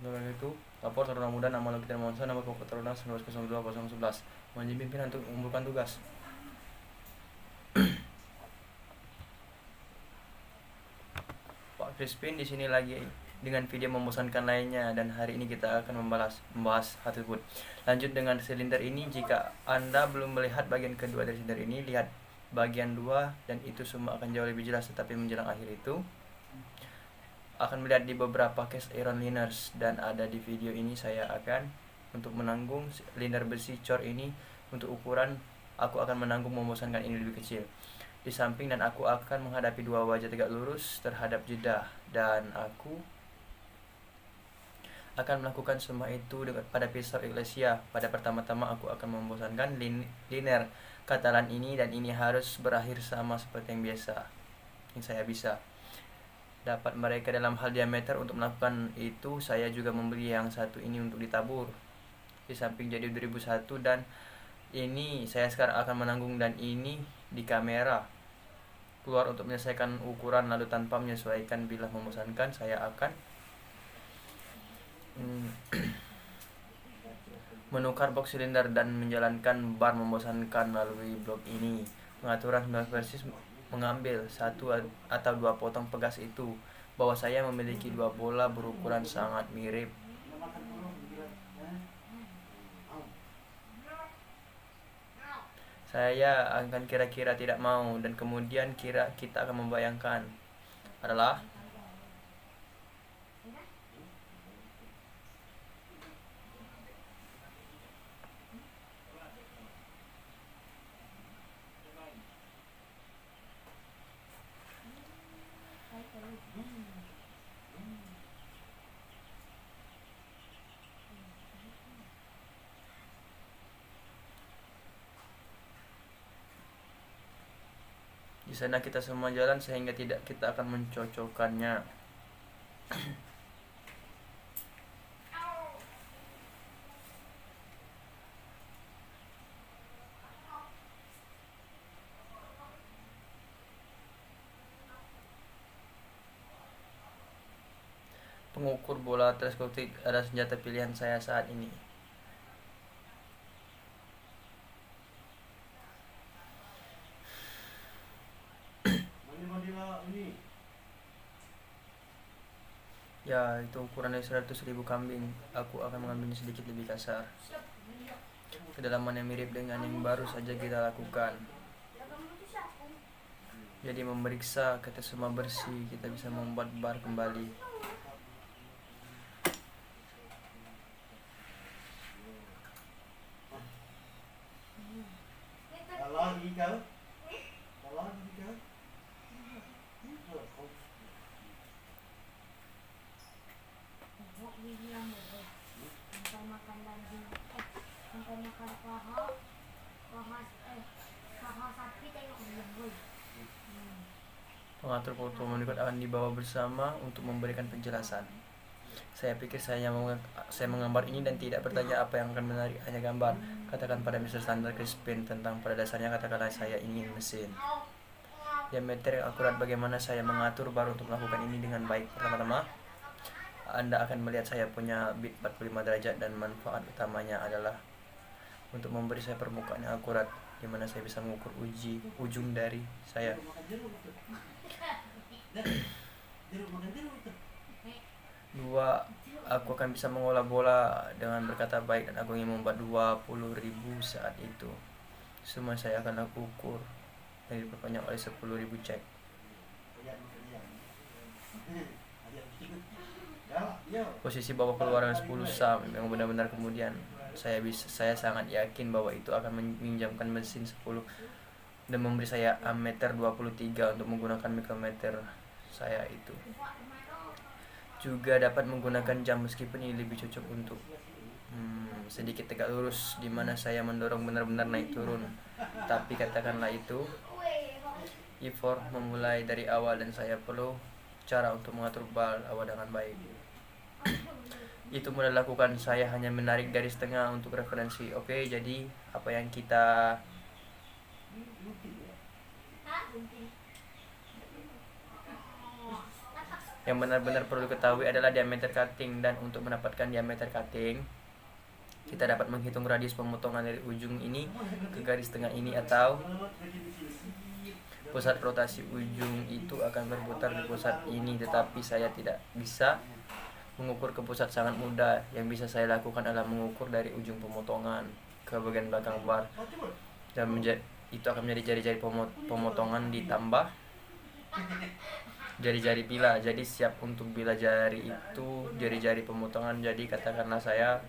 Untuk itu, lapor Taruna Muda nama Lokita Monsa, nama pokok Taruna 1902-011 menjadi pimpinan untuk mengumpulkan tugas. Pak Crispin di sini lagi dengan video membosankan lainnya, dan hari ini kita akan membahas hal tersebut. Lanjut dengan silinder ini, jika Anda belum melihat bagian kedua dari silinder ini, lihat bagian 2 dan itu semua akan jauh lebih jelas. Tetapi menjelang akhir itu akan melihat di beberapa case iron liners, dan ada di video ini saya akan untuk menanggung silinder besi cor ini untuk ukuran aku akan menanggung membosankan ini lebih kecil di samping, dan aku akan menghadapi dua wajah tegak lurus terhadap jeda, dan aku akan melakukan semua itu pada pisau Iglesia. Pada pertama-tama aku akan membosankan liner Katalan ini, dan ini harus berakhir sama seperti yang biasa yang saya bisa dapat mereka dalam hal diameter. Untuk melakukan itu saya juga membeli yang satu ini untuk ditabur di samping jadi 2001, dan ini saya sekarang akan menanggung, dan ini di kamera keluar untuk menyelesaikan ukuran. Lalu tanpa menyesuaikan bilah membosankan, saya akan menukar box silinder dan menjalankan bar membosankan melalui blok ini. Pengaturan persis mengambil satu atau dua potong pegas itu, bahwa saya memiliki dua bola berukuran sangat mirip. Saya akan kira-kira tidak mau, dan kemudian kita akan membayangkan adalah di sana kita semua jalan sehingga kita akan mencocokkannya. Pengukur bola teleskopik adalah senjata pilihan saya saat ini. Ya, itu ukurannya 100.000 kambing. Aku akan mengambilnya sedikit lebih kasar. Kedalaman yang mirip dengan yang baru saja kita lakukan. Jadi memeriksa kita semua bersih, kita bisa membuat bar kembali. Pengatur foto monitor akan dibawa bersama untuk memberikan penjelasan. Saya pikir saya menggambar ini dan tidak bertanya apa yang akan menarik, hanya gambar. Katakan pada Mr. Standard Crispin tentang pada dasarnya, katakanlah saya ingin mesin diameter yang akurat. Bagaimana saya mengatur baru untuk melakukan ini dengan baik? Pertama-tama Anda akan melihat saya punya bit 45 derajat, dan manfaat utamanya adalah untuk memberi saya permukaan yang akurat, di mana saya bisa mengukur ujung dari saya. Dua, aku akan bisa mengolah bola dengan berkata baik, dan aku ingin membuat 20.000 saat itu. Semua saya akan ukur dan diperpanjang oleh 10.000 cek. Posisi bawah keluaran 10 sam yang benar-benar kemudian saya sangat yakin bahwa itu akan meminjamkan mesin 10 dan memberi saya ammeter 23 untuk menggunakan mikrometer saya itu. Juga dapat menggunakan jam, meskipun ini lebih cocok untuk sedikit tegak lurus, di mana saya mendorong benar-benar naik turun. Tapi katakanlah itu effort memulai dari awal, dan saya perlu cara untuk mengatur bal awal dengan baik. Itu mudah dilakukan, saya hanya menarik garis tengah untuk referensi. Oke, jadi apa yang kita Yang benar-benar perlu ketahui adalah diameter cutting, dan untuk mendapatkan diameter cutting kita dapat menghitung radius pemotongan dari ujung ini ke garis tengah ini, atau pusat rotasi ujung itu akan berputar di pusat ini. Tetapi saya tidak bisa mengukur ke pusat, sangat mudah. Yang bisa saya lakukan adalah mengukur dari ujung pemotongan ke bagian belakang bar, dan itu akan menjadi jari-jari pemotongan ditambah jari-jari bila. Jadi siap untuk bila jari itu jari-jari pemotongan. Jadi katakanlah saya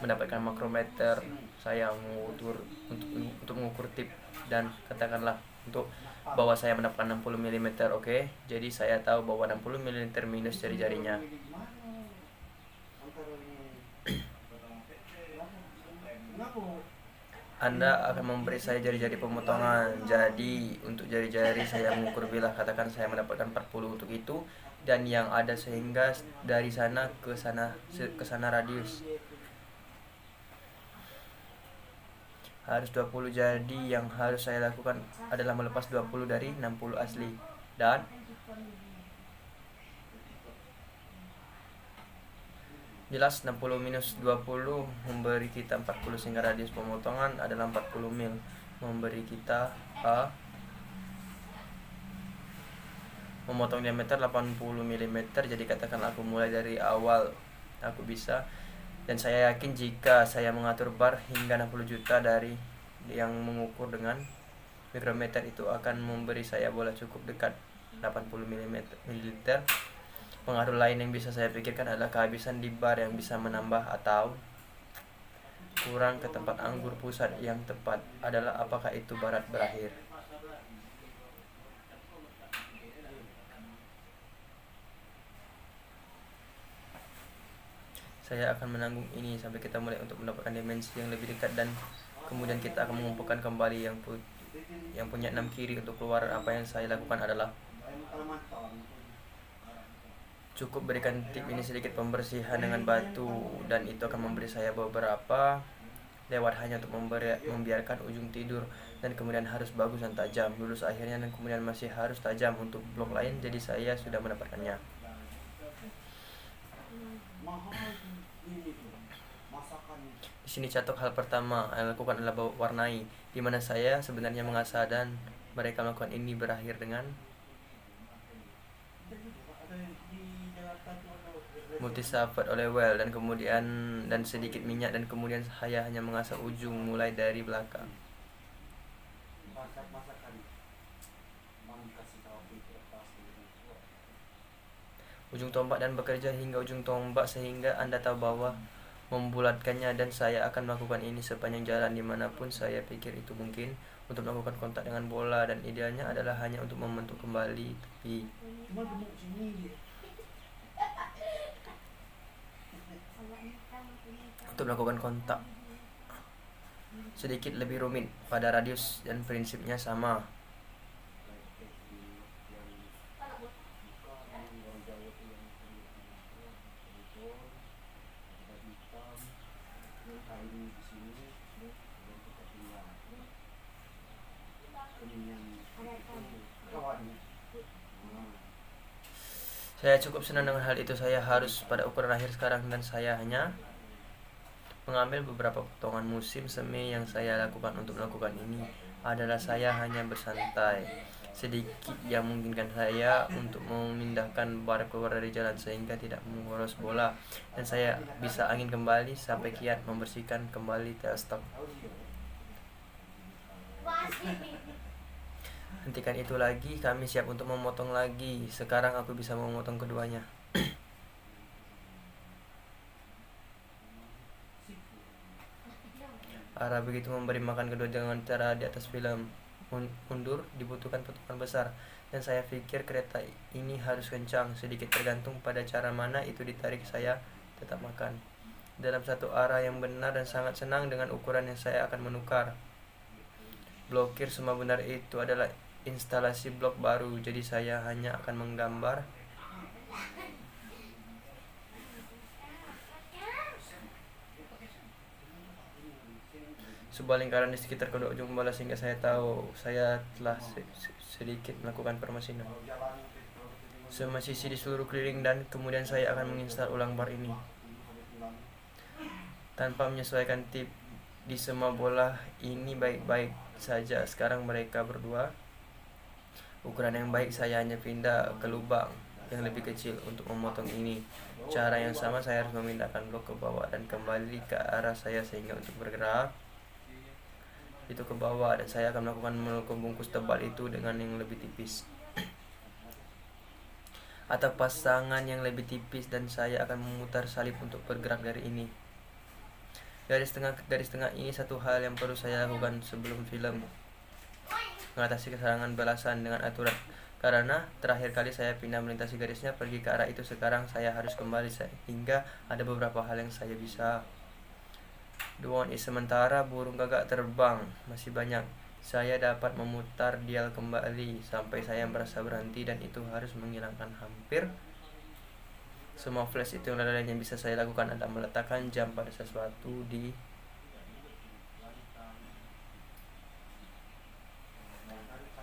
mendapatkan makrometer, saya mengukur untuk mengukur tip, dan katakanlah untuk bahwa saya mendapatkan 60 mm. Oke, jadi saya tahu bahwa 60 mm minus jari-jarinya. Anda akan memberi saya jari-jari pemotongan. Jadi untuk jari-jari saya mengukur bilah, katakan saya mendapatkan 40 untuk itu, dan yang ada sehingga dari sana ke sana radius harus 20. Jadi yang harus saya lakukan adalah melepas 20 dari 60 asli, dan jelas 60 minus 20 memberi kita 40, sehingga radius pemotongan adalah 40 mil, memberi kita memotong diameter 80 mm. Jadi katakanlah aku mulai dari awal, aku bisa, dan saya yakin jika saya mengatur bar hingga 60 juta dari yang mengukur dengan mikrometer, itu akan memberi saya bola cukup dekat 80 mm. Pengaruh lain yang bisa saya pikirkan adalah kehabisan di bar yang bisa menambah atau kurang ke tempat anggur pusat yang tepat adalah apakah itu barat berakhir. Saya akan menanggung ini sampai kita mulai untuk mendapatkan dimensi yang lebih dekat, dan kemudian kita akan mengumpulkan kembali yang punya 6 kiri untuk keluar. Apa yang saya lakukan adalah cukup berikan tip ini sedikit pembersihan dengan batu, dan itu akan memberi saya beberapa lewat hanya untuk membiarkan ujung tidur, dan kemudian harus bagus dan tajam, lurus akhirnya, dan kemudian masih harus tajam untuk blok lain. Jadi saya sudah mendapatkannya. Di sini catok hal pertama yang lakukan adalah warnai, di mana saya sebenarnya mengasah, dan mereka melakukan ini berakhir dengan multisulfat oleh well, dan kemudian sedikit minyak, dan kemudian saya hanya mengasah ujung mulai dari belakang. Ujung tombak, dan bekerja hingga ujung tombak sehingga Anda tahu bahwa membulatkannya, dan saya akan melakukan ini sepanjang jalan dimanapun saya pikir itu mungkin untuk melakukan kontak dengan bola, dan idealnya adalah hanya untuk membentuk kembali tepi. Untuk melakukan kontak sedikit lebih rumit pada radius, dan prinsipnya sama. Saya cukup senang dengan hal itu. Saya harus pada ukuran akhir sekarang, dan saya hanya mengambil beberapa potongan musim semi. Yang saya lakukan untuk melakukan ini adalah saya hanya bersantai sedikit yang memungkinkan saya untuk memindahkan bar keluar dari jalan sehingga tidak menguras bola, dan saya bisa angin kembali sampai kiat membersihkan kembali tailstock. Hentikan itu lagi, kami siap untuk memotong lagi. Sekarang aku bisa memotong keduanya. Arah begitu memberi makan kedua dengan cara di atas film. Mundur dibutuhkan potongan besar, dan saya pikir kereta ini harus kencang, sedikit tergantung pada cara mana itu ditarik. Saya tetap makan dalam satu arah yang benar, dan sangat senang dengan ukuran yang saya akan menukar. Blokir semua benar, itu adalah instalasi blok baru. Jadi saya hanya akan menggambar sebuah lingkaran di sekitar kedua ujung bola, sehingga saya tahu saya telah sedikit melakukan permesinan. semua sisi di seluruh keliling, dan kemudian saya akan menginstal ulang bar ini tanpa menyesuaikan tip di semua bola ini baik-baik saja. Sekarang mereka berdua ukuran yang baik, saya hanya pindah ke lubang yang lebih kecil untuk memotong ini. Cara yang sama, saya harus memindahkan blok ke bawah dan kembali ke arah saya sehingga untuk bergerak itu ke bawah, dan saya akan melakukan melengkung bungkus tebal itu dengan yang lebih tipis atau pasangan yang lebih tipis, dan saya akan memutar salib untuk bergerak dari ini. Garis tengah ini satu hal yang perlu saya lakukan sebelum film mengatasi keserangan belasan dengan aturan, karena terakhir kali saya pindah melintasi garisnya pergi ke arah itu. Sekarang saya harus kembali sehingga ada beberapa hal yang saya bisa. The one is sementara burung gagak terbang masih banyak. Saya dapat memutar dial kembali sampai saya merasa berhenti, dan itu harus menghilangkan hampir semua flash itu. Yang lain yang bisa saya lakukan adalah meletakkan jam pada sesuatu di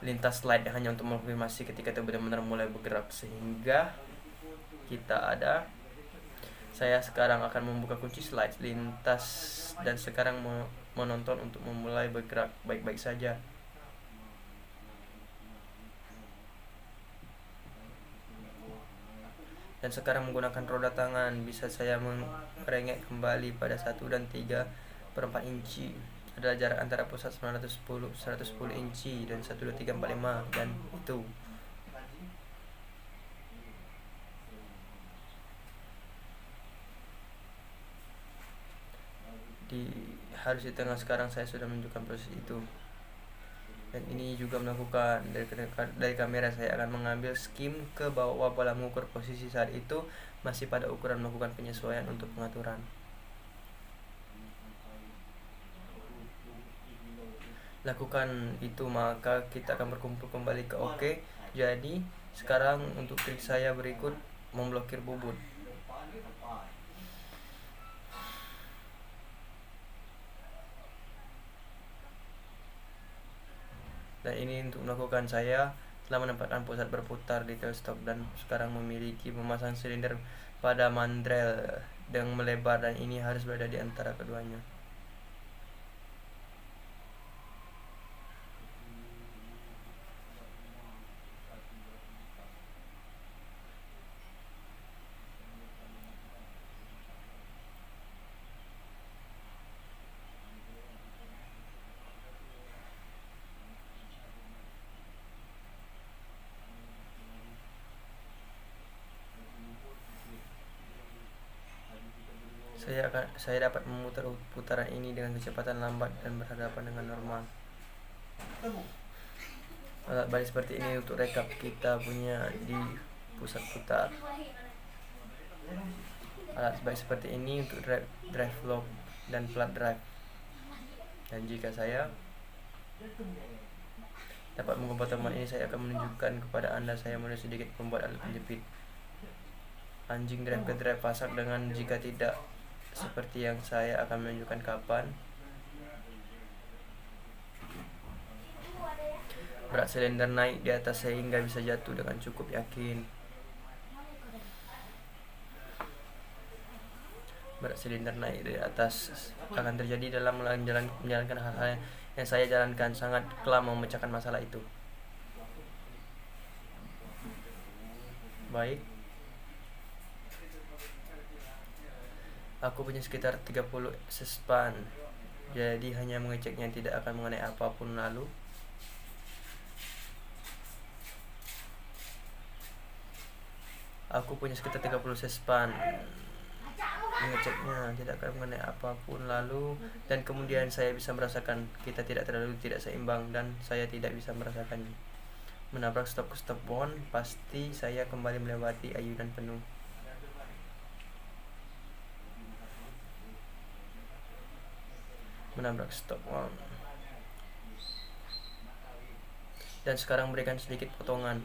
lintas slide hanya untuk mengkonfirmasi ketika itu benar-benar mulai bergerak, sehingga kita ada. Saya sekarang akan membuka kunci slide lintas dan sekarang menonton untuk memulai bergerak baik-baik saja. Dan sekarang menggunakan roda tangan bisa saya merengek kembali pada 1 dan 3/4 inci adalah jarak antara pusat 110 inci dan 1, 2, 3, 4, 5, dan itu harus di tengah. Sekarang saya sudah menunjukkan proses itu, dan ini juga melakukan dari kamera. Saya akan mengambil skim ke bawah bola mengukur posisi saat itu masih pada ukuran, melakukan penyesuaian untuk pengaturan. Lakukan itu maka kita akan berkumpul kembali ke OK. Jadi sekarang untuk trik saya berikut memblokir bubut. Dan ini untuk melakukan, saya telah menempatkan pusat berputar di tailstop dan sekarang memiliki memasang silinder pada mandrel yang melebar, dan ini harus berada di antara keduanya. Saya dapat memutar putaran ini dengan kecepatan lambat dan berhadapan dengan normal. Alat balik seperti ini untuk rekap kita punya di pusat putar. Alat balik seperti ini untuk drive lock dan flat drive. Dan jika saya dapat mengubah teman ini, saya akan menunjukkan kepada Anda. Saya mulai sedikit membuat alat penjepit anjing drive ke drive pasak, dengan jika tidak seperti yang saya akan menunjukkan kapan berat silinder naik di atas sehingga bisa jatuh dengan cukup yakin. Berat silinder naik di atas akan terjadi dalam menjalankan hal-hal yang saya jalankan. Sangat kelam memecahkan masalah itu. Baik, aku punya sekitar 30 sespan, jadi hanya mengeceknya tidak akan mengenai apapun. Lalu aku punya sekitar 30 sespan, mengeceknya tidak akan mengenai apapun. Lalu dan kemudian saya bisa merasakan kita tidak terlalu tidak seimbang, dan saya tidak bisa merasakannya. Menabrak stop ke stop bond, pasti saya kembali melewati ayunan penuh. Menabrak stop on, dan sekarang berikan sedikit potongan.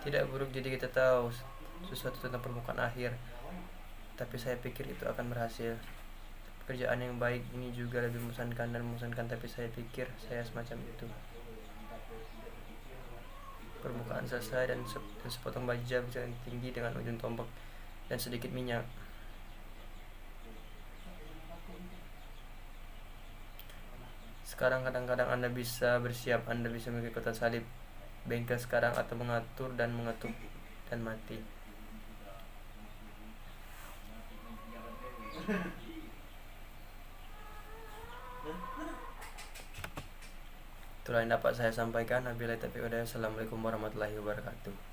tidak buruk. Jadi kita tahu sesuatu tentang permukaan akhir, tapi saya pikir itu akan berhasil. Pekerjaan yang baik ini juga lebih membosankan, tapi saya pikir saya semacam itu. Permukaan selesai dan sepotong baja bisa tinggi dengan ujung tombak dan sedikit minyak. Sekarang kadang-kadang Anda bisa bersiap, Anda bisa mengikuti kotak salib, bengkel sekarang, atau mengatur dan mengetuk dan mati. Itulah yang dapat saya sampaikan. Assalamualaikum warahmatullahi wabarakatuh.